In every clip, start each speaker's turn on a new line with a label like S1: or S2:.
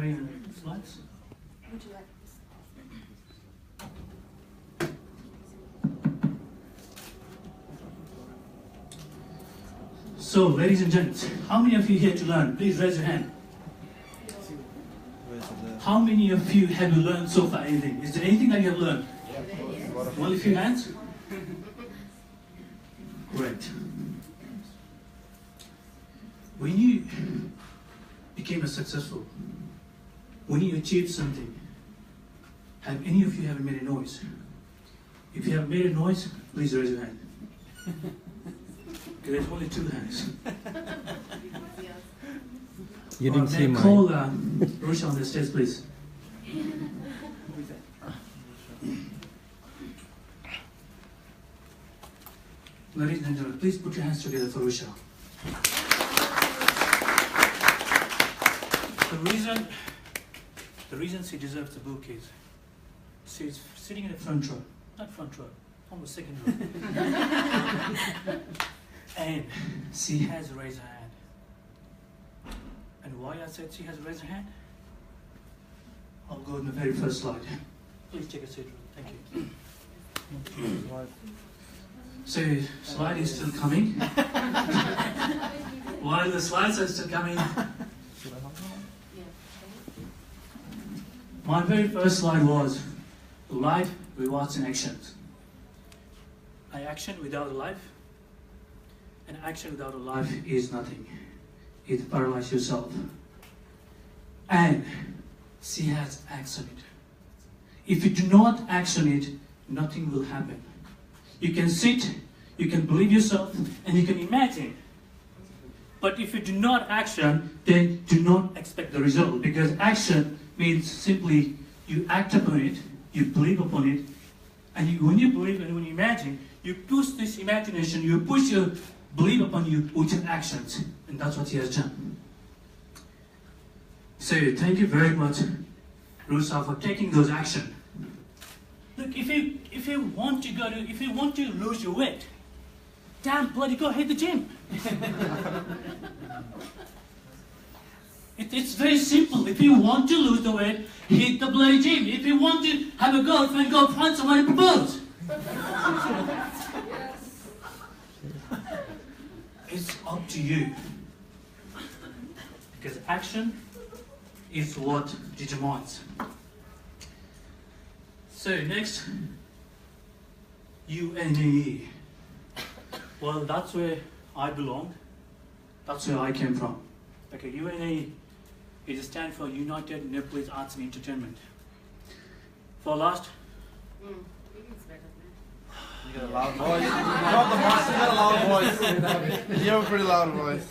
S1: carry on the slides?
S2: Would you like this?
S1: So, ladies and gents, how many of you here to learn? Please raise your hand. How many of you have learned so far anything? Is there anything that you have learned? Only a few hands? Great. When you became a successful, when you achieved something, have any of you ever made a noise? If you have made a noise, please raise your hand. There's only 2 hands.
S3: You didn't see mine.
S1: Call Rusha on the stage, please. Ladies and gentlemen, please put your hands together for Rusha. The reason she deserves the book is she's sitting in the front row, not front row, almost second row, and she has raised her hand. And why I said she has raised her hand? I'll go in the very first slide. Please take a seat. Thank you. So, slide is still coming. While the slides are still coming, my very first slide was life rewards and actions. An action without a life, an action without a life is nothing. It paralyzes yourself. And she has actioned it. If you do not action it, nothing will happen. You can sit, you can believe yourself, and you can imagine. But if you do not action, then do not expect the result. Because action means simply you act upon it, you believe upon it, and when you believe and when you imagine, you push this imagination, you push your belief upon you with your actions. And that's what he has done. So thank you very much, Rusa, for taking those actions. Look, if you want to lose your weight, damn bloody go hit the gym. It's very simple. If you want to lose the weight, hit the bloody gym. If you want to have a girlfriend, go find someone and propose. It's up to you. Because action is what determines. So next, UNAE. Well, that's where I belong. That's where I came from. Okay, UNAE is a stand for United Nepalese Arts and Entertainment. For last.
S4: You got a loud voice. You got the boss, you got a loud voice. You have a pretty loud voice.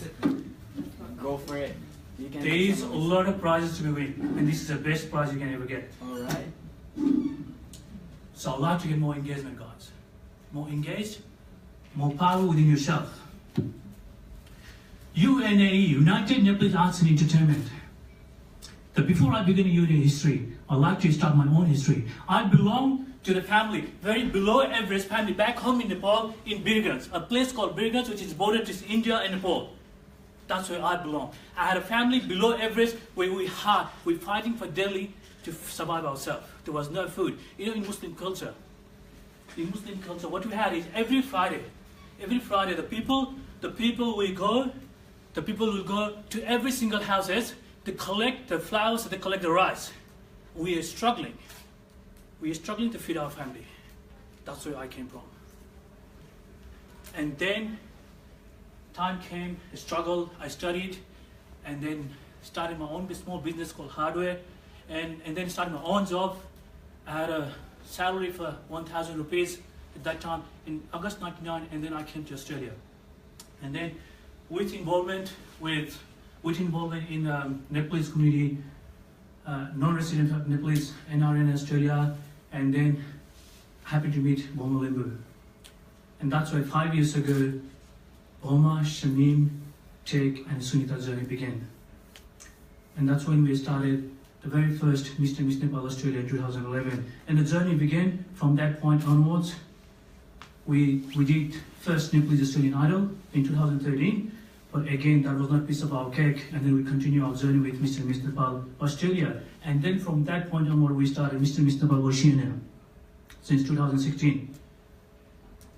S5: Go for it.
S1: There is a lot of prizes to be win, and this is the best prize you can ever get.
S5: Alright.
S1: So I'd like to get more engagement, guys. More engaged, more power within yourself. UNAE, United Nepalese Arts and Entertainment. But before I begin UNAE history, I'd like to start my own history. I belong to the family, very below average family, back home in Nepal, in Birgans, a place called Birgans, which is bordered to India and Nepal. That's where I belong. I had a family below average where we're fighting for daily to survive ourselves. There was no food. You know, in Muslim culture, what we had is every Friday, the people will go to every single houses to collect the flowers, to collect the rice. We are struggling. We are struggling to feed our family. That's where I came from. And then time came, I struggled, I studied, and then started my own small business called hardware, and then started my own job. I had a salary for 1,000 rupees at that time in August 99, and then I came to Australia. And then with involvement in Nepalese community, non-resident Nepalese NR in Australia, and then happy to meet Boma Limbu. And that's why 5 years ago, Boma, Shamim, Tek, and Sunita's journey began. And that's when we started the very first Mr. and Miss Nepal Australia in 2011. And the journey began from that point onwards. We did first Nepalese Australian Idol in 2013. But again, that was not piece of our cake. And then we continue our journey with Mr. and Miss Nepal, Australia. And then from that point onward, we started Mr. and Miss Nepal, Oceania, since 2016.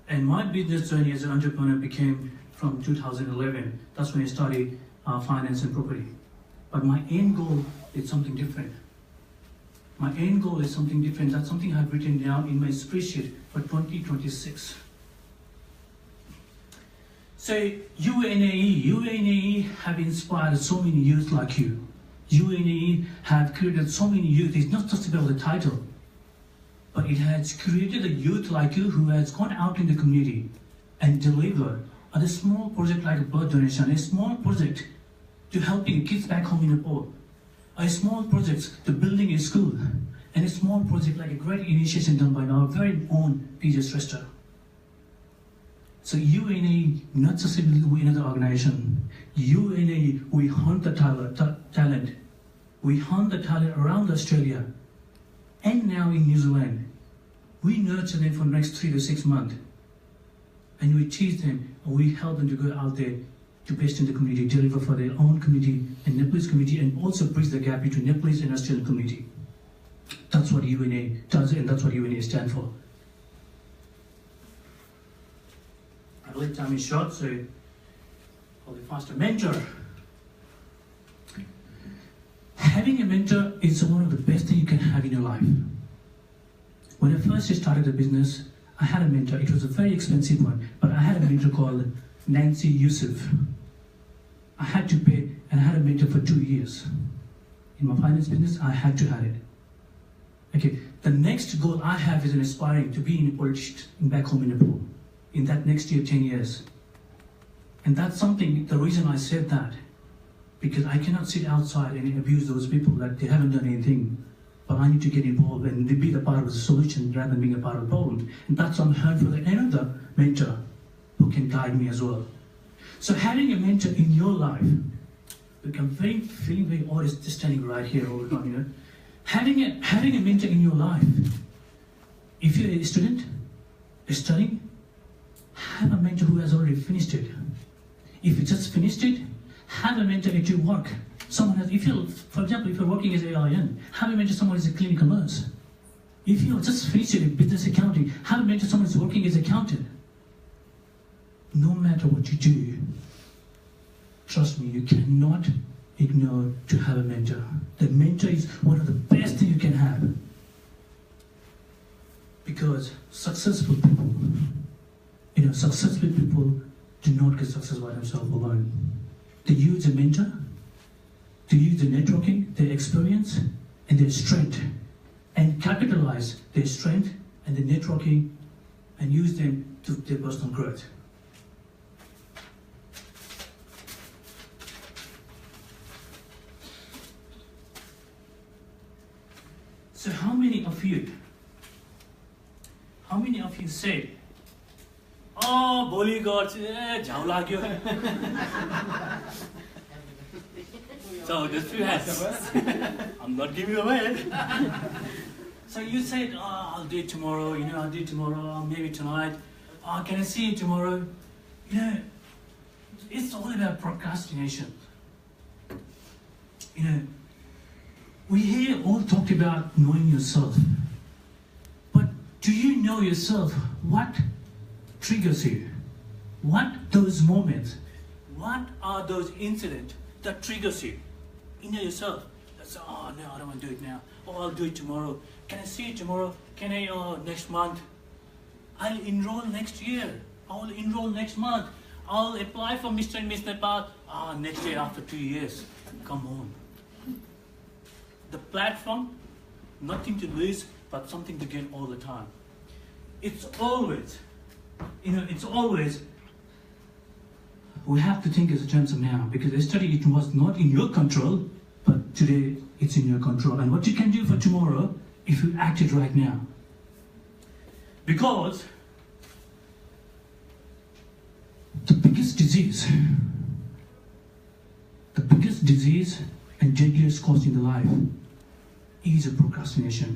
S1: And my business journey as an entrepreneur became from 2011. That's when I started finance and property. But my end goal is something different. My end goal is something different. That's something I've written down in my spreadsheet for 2026. So UNAE have inspired so many youth like you. UNAE have created so many youth. It's not just about the title, but it has created a youth like you who has gone out in the community and delivered a small project like a blood donation, a small project to helping kids back home in Nepal, a small project to building a school, and a small project like a great initiation done by our very own Pjay Shrestha. So UNA, not just another organization. UNA, we hunt the talent. We hunt the talent around Australia and now in New Zealand. We nurture them for the next 3 to 6 months. And we teach them, and we help them to go out there to best in the community, deliver for their own community and Nepalese community, and also bridge the gap between Nepalese and Australian community. That's what UNA does, and that's what UNA stands for. I believe time is short, so I'll be faster. Mentor. Having a mentor is one of the best things you can have in your life. When I first started the business, I had a mentor. It was a very expensive one, but I had a mentor called Nancy Yusuf. I had to pay, and I had a mentor for 2 years. In my finance business, I had to have it. Okay, the next goal I have is aspiring to be in politics back home in Nepal in that next year, 10 years. And that's something, the reason I said that, because I cannot sit outside and abuse those people that they haven't done anything. But I need to get involved and be a part of the solution rather than being a part of the problem. And that's what I'm heard for another mentor who can guide me as well. So having a mentor in your life, look, I'm feeling very odd just standing right here all the time, you know. Having a mentor in your life, if you're a student, studying, have a mentor who has already finished it. If you just finished it, have a mentor at your work. Someone has, for example, if you're working as an AIN, have a mentor someone who's a clinical nurse. If you just finished it in business accounting, have a mentor someone who's working as an accountant. No matter what you do, trust me, you cannot ignore to have a mentor. The mentor is one of the best things you can have. Because successful people do not get success by themselves alone. They use a mentor, to use the networking, their experience, and their strength, and capitalize their strength and the networking, and use them to their personal growth. So how many of you said, "Oh, भोलि गर्छु, झ्याउ लाग्यो." So just few hands. I'm not giving away. So you said, "Oh, I'll do it tomorrow. I'll do it tomorrow. Maybe tonight. Oh, can I see you tomorrow?" It's all about procrastination. We here all talked about knowing yourself. But do you know yourself? What triggers you? What those moments? What are those incidents that triggers you? You know yourself. That's, "Oh no, I don't want to do it now. Oh, I'll do it tomorrow. Can I see it tomorrow? Can I next month? I'll enroll next year. I'll enroll next month. I'll apply for Mr. and Miss Nepal. Next year after 2 years. Come on." The platform, nothing to lose, but something to gain all the time. It's always, we have to think as a terms of now, because yesterday it was not in your control, but today it's in your control. And what you can do for tomorrow, if you act it right now. Because the biggest disease and deadliest cause in the life is a procrastination.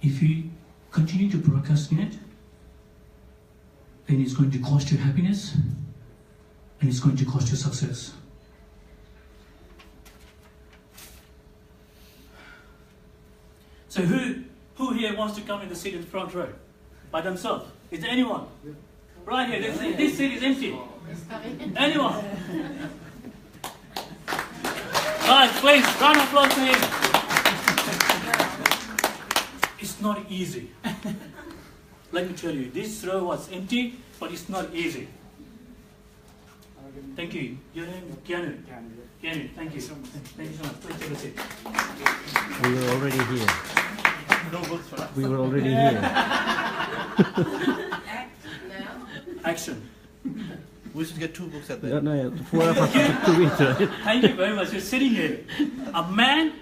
S1: If you continue to procrastinate, then it's going to cost you happiness, and it's going to cost you success. So who here wants to come in the seat in the front row by themselves? Is there anyone? Right here, this seat is empty. Anyone? Guys, please, round of applause for him. It's not easy. Let me tell you, this row was empty, but it's not easy. Thank you. Your name? Keanu. Keanu, thank you. Thank you so much. Please take a seat.
S3: We were already here.
S4: No books for that.
S3: We were already here.
S1: Action.
S4: We should get 2 books at the
S3: No,
S4: end.
S3: no, 4 of us took 2 each, right?
S1: Thank you very much. You're sitting here. A man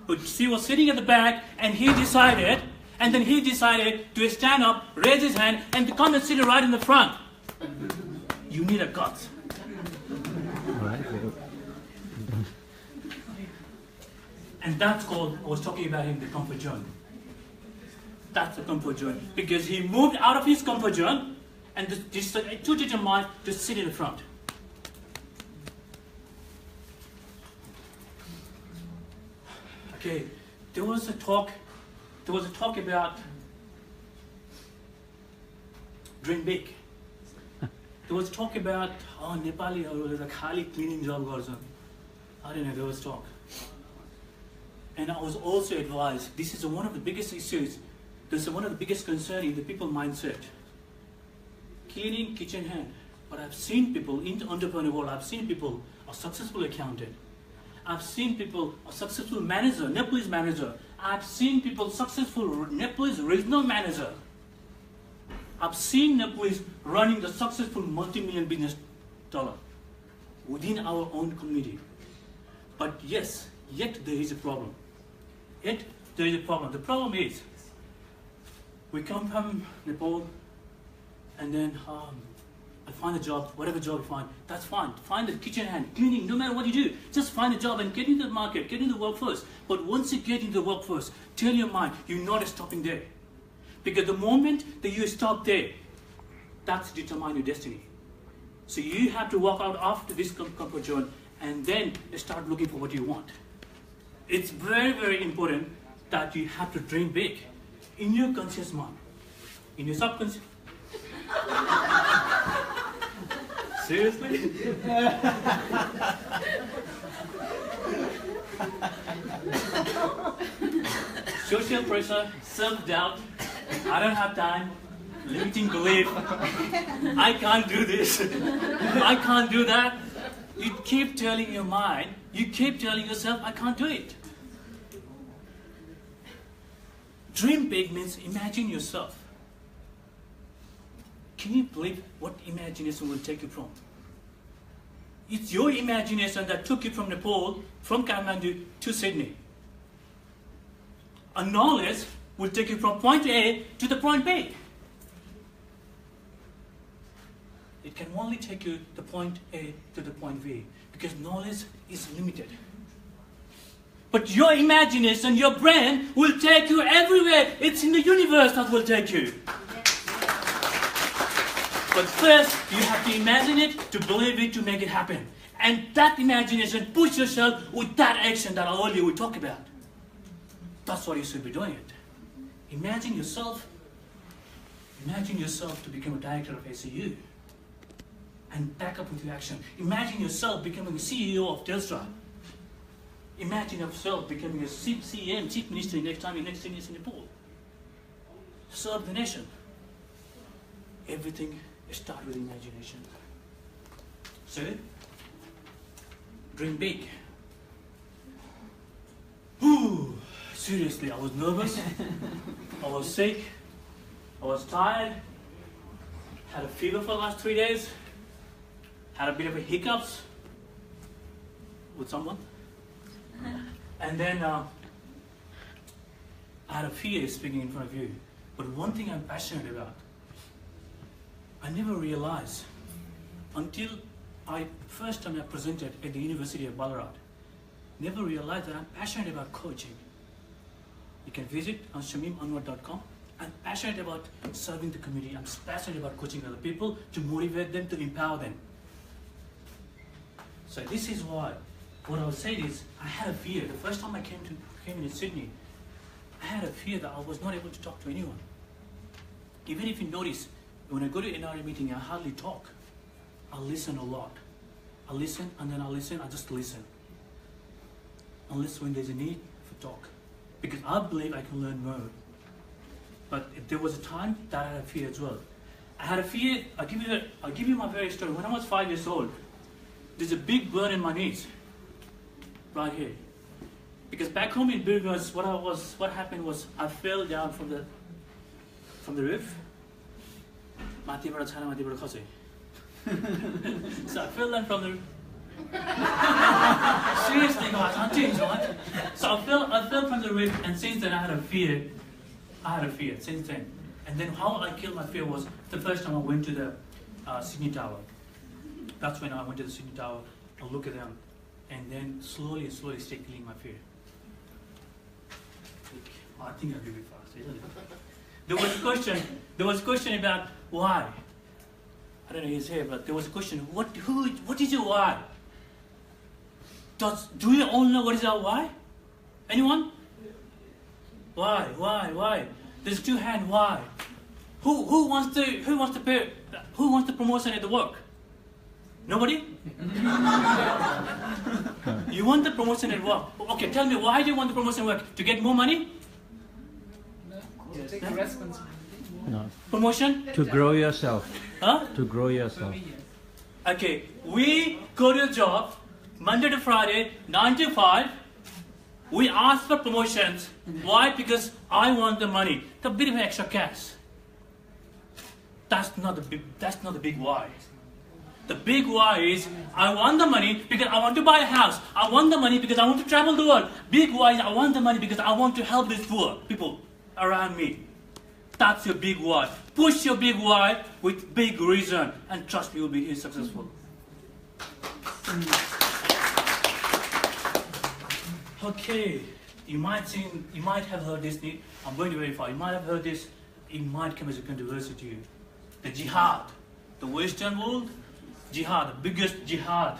S1: who was sitting at the back, and he decided to stand up, raise his hand, and to come and sit right in the front. You need a guts.
S3: Right.
S1: And that's called, I was talking about him, the comfort zone. That's the comfort zone. Because he moved out of his comfort zone and too determined to sit in the front. Okay, there was a talk about dream big. There was talk about Nepali the khali cleaning job गर्छन्. I don't know, there was talk. And I was also advised, this is one of the biggest issues, this is one of the biggest concerns in the people mindset. Cleaning kitchen hand. But I've seen people in the entrepreneur world, I've seen people, a successful accountant. I've seen people, a successful manager, Nepalese manager. I've seen people successful Nepalese regional manager. I've seen Nepalese running the successful multi-million business dollar within our own community. But yes, yet there is a problem. Yet there is a problem. The problem is, we come from Nepal, and then I find a job, whatever job you find, that's fine. Find the kitchen hand, cleaning, no matter what you do, just find a job and get into the market, get into the workforce. But once you get into the workforce, tell your mind, you're not stopping there. Because the moment that you stop there, that's determine your destiny. So you have to walk out after this comfort zone and then start looking for what you want. It's very, very important that you have to dream big in your conscious mind, in your subconscious. Seriously? Social pressure, self-doubt, I don't have time, limiting belief, I can't do this, I can't do that. You keep telling your mind, you keep telling yourself, I can't do it. Dream big means imagine yourself. Can you believe what imagination will take you from? It's your imagination that took you from Nepal, from Kathmandu to Sydney. A knowledge will take you from point A to the point B. It can only take you the point A to the point B because knowledge is limited. But your imagination, your brain will take you everywhere. It's in the universe that will take you. But first, you have to imagine it, to believe it, to make it happen. And that imagination, push yourself with that action that earlier we talked about. That's what you should be doing it. Imagine yourself to become a director of SCU. And back up with your action. Imagine yourself becoming a CEO of Telstra. Imagine yourself becoming a CM, Chief Minister, next time in next 10 years in Nepal. Serve the nation. Everything starts with imagination. So, dream big. Ooh, seriously, I was nervous. I was sick. I was tired. Had a fever for the last 3 days. Had a bit of a hiccups with someone. And then I had a fear speaking in front of you. But one thing I'm passionate about, I never realized until first time I presented at the University of Ballarat, never realized that I'm passionate about coaching. You can visit on shamimanwar.com. I'm passionate about serving the community. I'm passionate about coaching other people to motivate them, to empower them. So this is why. What I was saying is, I had a fear. The first time I came into Sydney, I had a fear that I was not able to talk to anyone. Even if you notice, when I go to NRA meeting, I hardly talk. I listen a lot. I listen and then I listen. I just listen. Unless when there's a need for talk, because I believe I can learn more. But if there was a time that I had a fear as well. I had a fear. I'll give you my very story. When I was 5 years old, there's a big burn in my knees, right here. Because back home in Burgos, what happened was I fell down from the roof. So I fell down from the roof. Seriously, guys, I'm serious, right? So I fell from the roof, and since then I had a fear. Since then. And then how I killed my fear was the first time I went to the Sydney Tower. That's when I went to the Sydney Tower. I look at them, and then slowly start killing my fear. I think I'll do it fast, isn't it? There was a question about why. I don't know his hair, but there was a question. What is your why? Do you all know what is our why? Anyone? Why? There's two hands. Why? Who wants the promotion at the work? Nobody? You want the promotion at work? Okay, tell me, why do you want the promotion at work? To get more money?
S2: Take responsibility.
S3: No.
S1: Promotion?
S3: To grow yourself.
S1: Huh?
S3: To grow yourself.
S1: Okay, we go to a job, Monday to Friday, 9 to 5. We ask for promotions. Why? Because I want the money. The bit of extra cash. That's not the big why. The big why is, I want the money because I want to buy a house. I want the money because I want to travel the world. Big why is, I want the money because I want to help these poor people around me. That's your big why. Push your big why with big reason, and trust me, you'll be successful. Okay, you might have heard this. I'm going to verify. You might have heard this. It might come as a controversy to you. The jihad, the Western world, jihad, the biggest jihad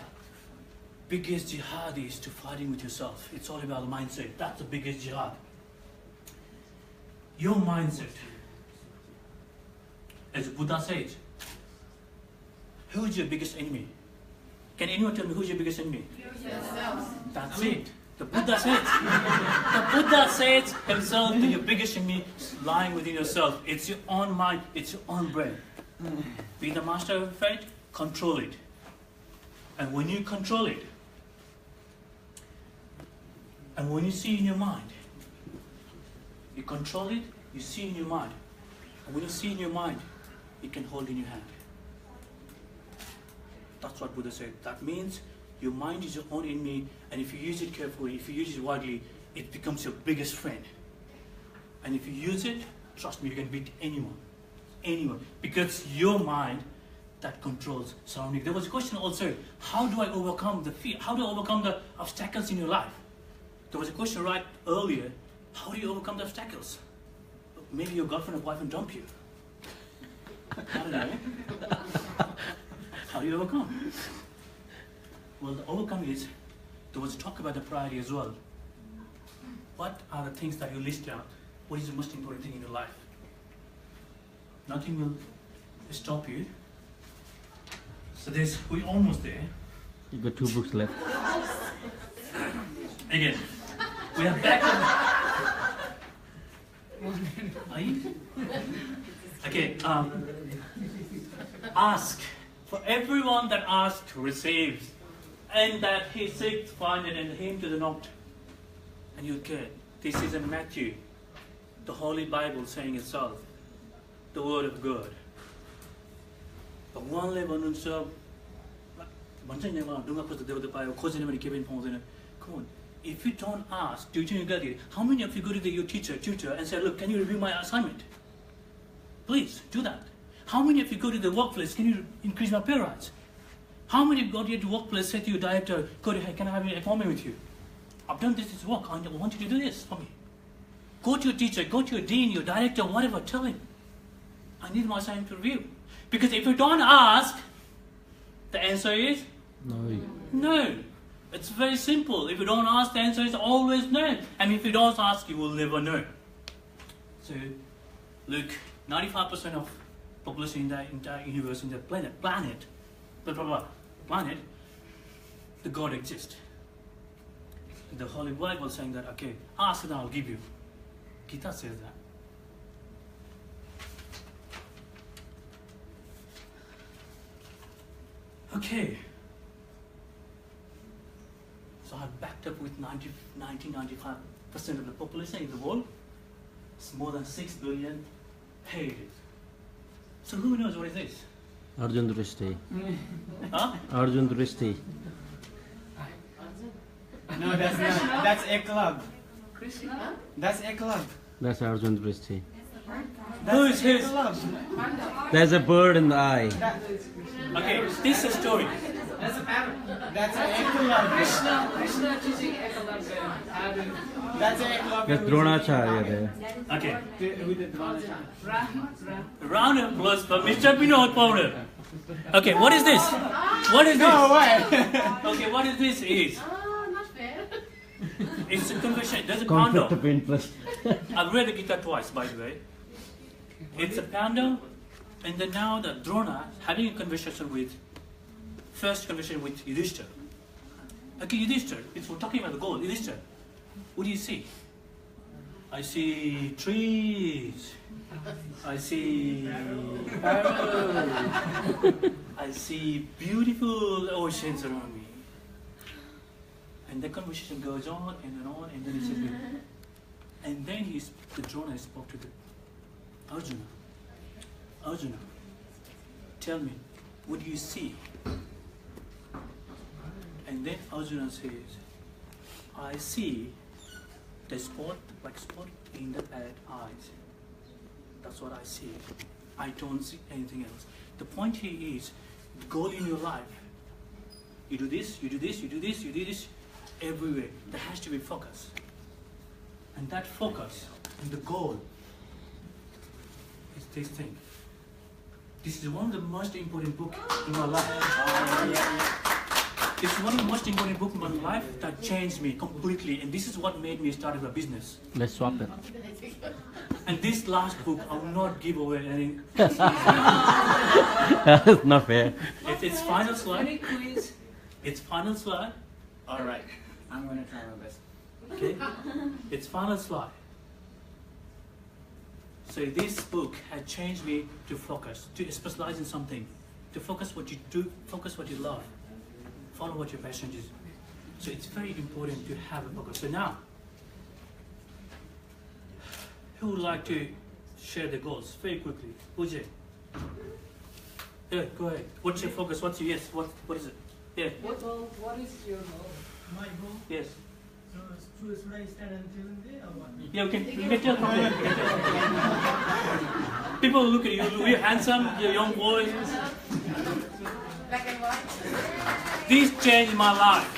S1: is to fighting with yourself. It's all about the mindset. That's the biggest jihad. Your mindset. As Buddha says, who is your biggest enemy? Can anyone tell me who's your biggest enemy?
S6: Yourself.
S1: That's it. The Buddha says himself that your biggest enemy is lying within yourself. It's your own mind, it's your own brain. Be the master of fate, control it. And when you control it, and when you see in your mind, you control it, you see in your mind. And when you see in your mind, you can hold in your hand. That's what Buddha said. That means your mind is your own enemy, and if you use it carefully, if you use it widely, it becomes your biggest friend. And if you use it, trust me, you can beat anyone. Because your mind that controls surrounding. There was a question also, how do I overcome the fear? How do I overcome the obstacles in your life? There was a question right earlier, how do you overcome the obstacles? Maybe your girlfriend or boyfriend dump you. I don't know. How do you overcome? Well, the overcome is, there was talk about the priority as well. What are the things that you list out? What is the most important thing in your life? Nothing will stop you. So we're almost there.
S3: You got 2 books left.
S1: Again, we are back on. Are you? Okay, ask. For everyone that asks, receives. And that he seeks, finds, and him to the knocked, and you get. This is in Matthew, the Holy Bible saying itself, the Word of God. भगवानले भन्नुहुन्छ भन्छ नि ढुङ्गा खोज्दा देउता पायो खोजेन भने के पनि पाउँदैन. Come on, if you don't ask, do you get it? How many of you go to your tutor and say, look, can you review my assignment? Please do that. How many of you go to the workplace, can you increase my pay rise? How many of you go to your workplace, say to your director, can I have an appointment with you? I've done this work, I want you to do this for me. Go to your teacher, go to your dean, your director, whatever, tell him, I need my assignment to review. Because if you don't ask, the answer is?
S3: No.
S1: No. It's very simple. If you don't ask, the answer is always no. And if you don't ask, you will never know. So, look, 95% of population in the entire universe, in the planet, the God exists. The Holy Bible saying that, okay, ask and I'll give you. Gita says that. Okay. So I backed up with 95% of the population in the world. It's more than 6 billion pages. So who knows what is this?
S3: Arjun Drishti.
S1: Huh?
S3: Arjun Drishti.
S5: No, that's not. That's a club.
S2: Krishna?
S5: That's a club.
S3: That's Arjun Drishti.
S1: Who is his?
S3: There's a bird in the eye.
S1: Okay, this is a story.
S2: That's a parrot.
S5: That's a club.
S2: Krishna teaching Ekalabya.
S5: That's a club.
S3: That's Dronacharya there.
S1: Okay.
S5: With the Dronacharya.
S1: Round of applause for Mr. Vinod Powder. Okay, what is this? What is this?
S5: No way.
S1: Okay, what is this? Is
S2: Not fair.
S1: it's a confession. There's a
S3: Conflict
S1: panda.
S3: of interest.
S1: I've read the Gita twice, by the way. It's a panda, and then now the Drona having a conversation with Yudhishthira. Okay, Yudhishthira, we're talking about the goal. Yudhishthira, what do you see? I see trees. I see parrots. I see beautiful oceans around me. And the conversation goes on and on, and then he says, and then the Drona spoke to the Arjuna. Arjuna, tell me, what do you see? And then Arjuna says, I see the spot, like spot in the eyes. That's what I see. I don't see anything else. The point here is, the goal in your life, you do this, you do this, you do this, you do this, everywhere. There has to be focus. And that focus and the goal is this thing. This is one of the most important books in my life. This is one of the most important books in my life that changed me completely, and this is what made me start a business.
S3: Let's swap it.
S1: And this last book, I will not give away any.
S3: That's not fair.
S1: It's final slide.
S2: Any quiz?
S1: It's final slide.
S5: All right. I'm gonna try my best.
S1: Okay. It's final slide. So this book had changed me to focus, to specialize in something, to focus what you do, focus what you love, follow what your passion is. So it's very important to have a focus. So now, who would like to share the goals very quickly? Pjay. Yeah, go ahead. What's your focus? What's your yes? What is it? Yeah.
S2: What is your goal?
S6: My goal.
S1: Yes.
S6: So should I stand and tell them there or what?
S1: Yeah, you can tell from there. People look at you. You're handsome. You're a young boy.
S2: Black and white?
S1: This changed my life.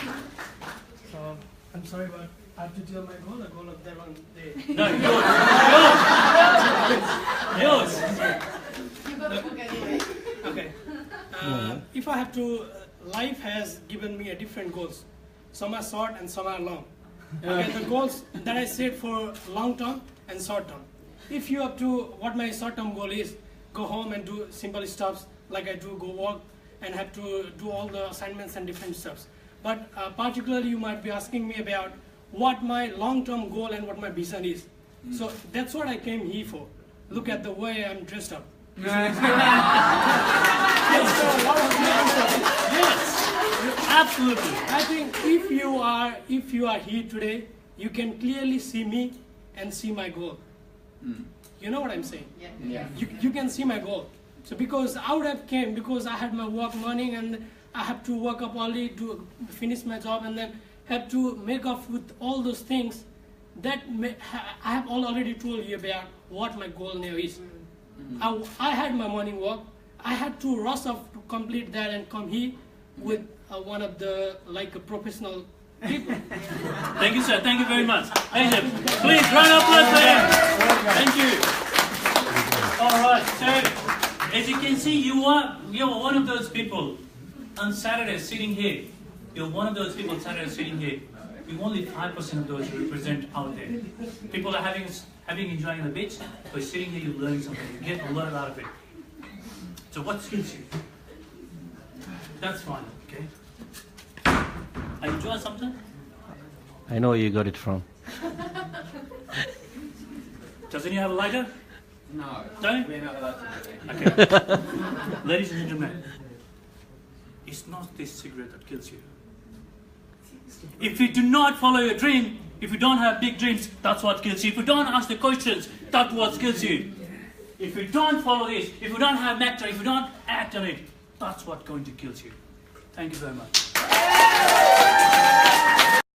S6: So I'm sorry, but I have to tell my goal. The goal of that one day.
S1: No, yours.
S2: You got a book anyway.
S6: Okay. If I have to, life has given me a different goals. Some are short and some are long. Okay, the goals that I set for long term and short term. If you have to, what my short term goal is, go home and do simple stuffs like I do, go work and have to do all the assignments and different stuffs. But particularly you might be asking me about what my long term goal and what my vision is. So that's what I came here for. Look at the way I'm dressed up.
S1: Yes, absolutely.
S6: I think if you are here today, you can clearly see me and see my goal. You know what I'm saying?
S2: Yeah.
S6: You can see my goal. So because I would have came because I had my work morning and I have to work up early to finish my job and then have to make up with all those things that I have already told you about what my goal now is. I had my morning walk. I had to rush off to complete that and come here with one of the professional people.
S1: Thank you, sir. Thank you very much. Thank you. Please, round of applause for him. Thank you. All right. So, as you can see, you are one of those people on Saturday sitting here you're one of those people sitting here. You're only 5% of those you represent out there. People are enjoying the beach, but sitting here, you're learning something. You get a lot out of it. So what skills you? That's fine, okay? Are you enjoying something?
S3: I know where you got it from.
S1: Doesn't he have a lighter?
S5: No.
S1: No?
S5: We're not allowed to do that.
S1: Okay. Ladies and gentlemen, it's not this cigarette that kills you. If you do not follow your dream, if you don't have big dreams, that's what kills you. If you don't ask the questions, that's what kills you. If you don't follow this, if you don't have nectar, if you don't act on it, that's what's going to kill you. Thank you very much.